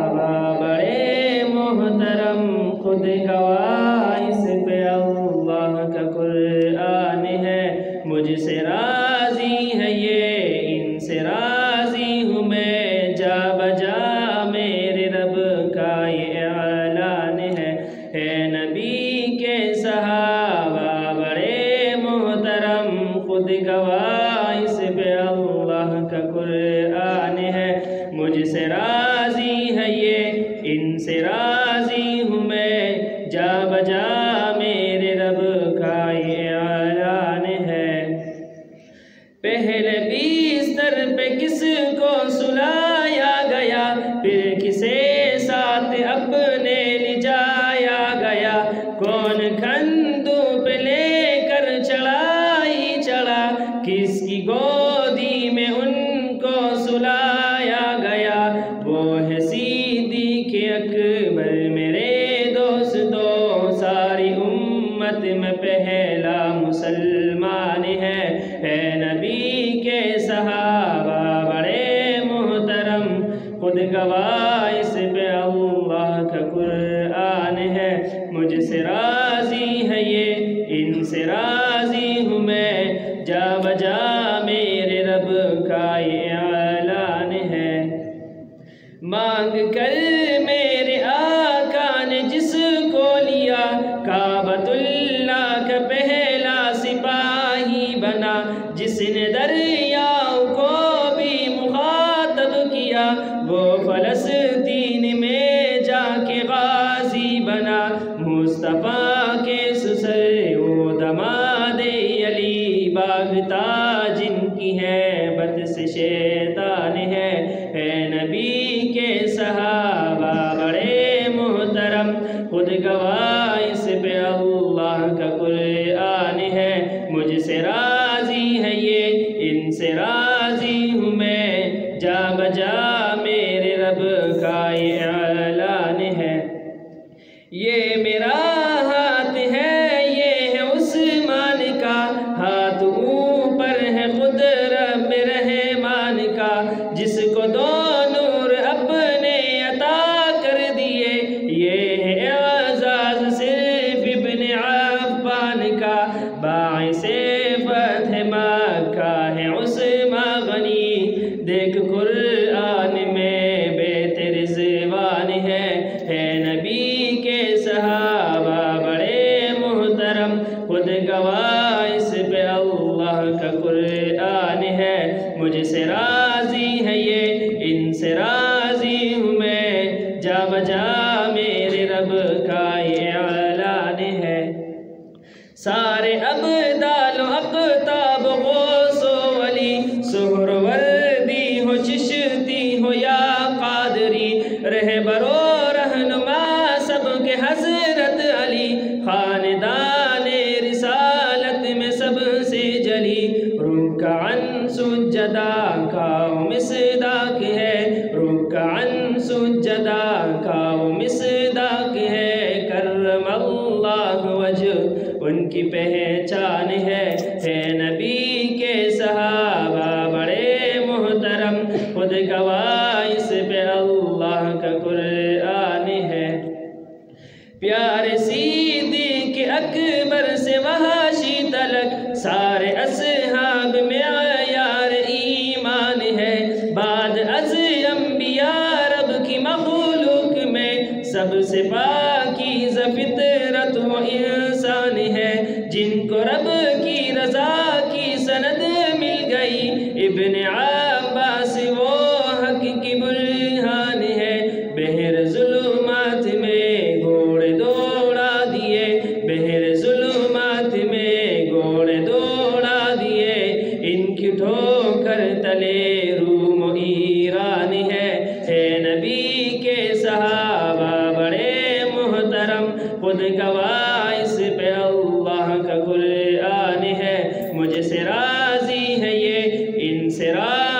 صحابہ بڑے محترم، خود گواہ اس پہ اللہ کا قرآن ہے۔ مجھ سے راضی ہے یہ، ان سے راضی ہوں میں، جا بجا میرے رب کا یہ اعلان ہے۔ نبی کے صحابہ بڑے محترم، خود گواہ اس پہ اللہ کا قرآن ہے۔ مجھ سے راضی ہے یہ، ان سے راضی ہوں میں، جا بجا میرے رب کا یہ اعلان ہے۔ پہلے بستر پہ کس کو سلایا گیا، پھر کسے ساتھ اپنے لے جایا گیا، کون کندھوں پہ لے کر چڑھا ہی چڑھا، کس کی گودی میں ان کو سلایا گیا۔ وہ ہے صدیق اکبر میرے دوستو، ساری امت میں پہلا مسلمان ہے۔ نبی کے صحابہ بڑے محترم، خود گواہ اس پہ اللہ کا قرآن ہے۔ مجھ سے راضی ہے یہ، ان سے راضی ہوں میں، جا بجا میرے رب کا یہ اعلان ہے۔ مانگ کر میرے آقا نے جس کو لیا، کعبۃ اللہ کا پہلا سپاہی بنا، جس نے دریاؤں کو بھی مخاطب کیا، وہ فلسطین میں جا کے غازی بنا۔ مصطفیٰ کے سسر وہ دماد علی، بھاگتا جن کی ہیبت سے شیطان ہے۔ نبی کے صحابہ بڑے محترم، خود گواہ اس پہ اللہ کا قرآن ہے۔ مجھ سے راضی ہے یہ، ان سے راضی ہوں میں، جا بجا میرے رب کا یہ اعلان ہے۔ یہ میرا ہاتھ ہے، یہ ہے عثمان کا ہاتھ، اوپر ہے خود رب رحمان کا، جس کو دو نور اپنے عطا کر دیے، یہ ہے اعزاز صرف ابن عفان کا، باعث فتح مکہ ہے عثمان غنی، دیکھ قرآن میں بیت رضوان ہے۔ نبی کے صحابہ بڑے محترم، خود گواہ اس پہ اللہ کا قرآن ہے۔ مجھ سے راضی ہے یہ، ان سے راضی ہوں میں، جا بجا میرے رب کا یہ اعلان ہے۔ سارے ابدال و اقطاب، غوث و ولی، سہروردی ہو چشتی ہو یا قادری، رہبر و رہنما سب کے حضرت علی، خاندان رسالت میں سب سے جلی، رکعن سجدہ کا وہ مصداق ہے، رکعن سجدہ کا وہ مصداق ہے، کرم اللہ وجہ ان کی پہچان ہے۔ نبی کے صحابہ بڑے محترم، خود گواہ اس پہ اللہ کا قرآن ہے۔ پیارے صدیق اکبر سے وحشی تلک، سارے اصحاب میں عیار ایمان ہے، بعد از انبیاء رب کی مخلوق میں، سب سے پاکیزہ فطرت و انسان ہے، جن کو رب کی رضا کی سند مل گئی، ابن عباس وہ حق کی برہان ہے، بحر ظلمات میں گھوڑے دوڑا دیے، بحر ظلمات میں گھوڑے دوڑا دیے، ان کی ٹھوکر تلے روم و ایران ہے۔ نبی کے صحابہ بڑے محترم، خود گواہ اس پہ اللہ کا قرآن ہے۔ مجھ سے راضی ہے یہ، ان سے راضی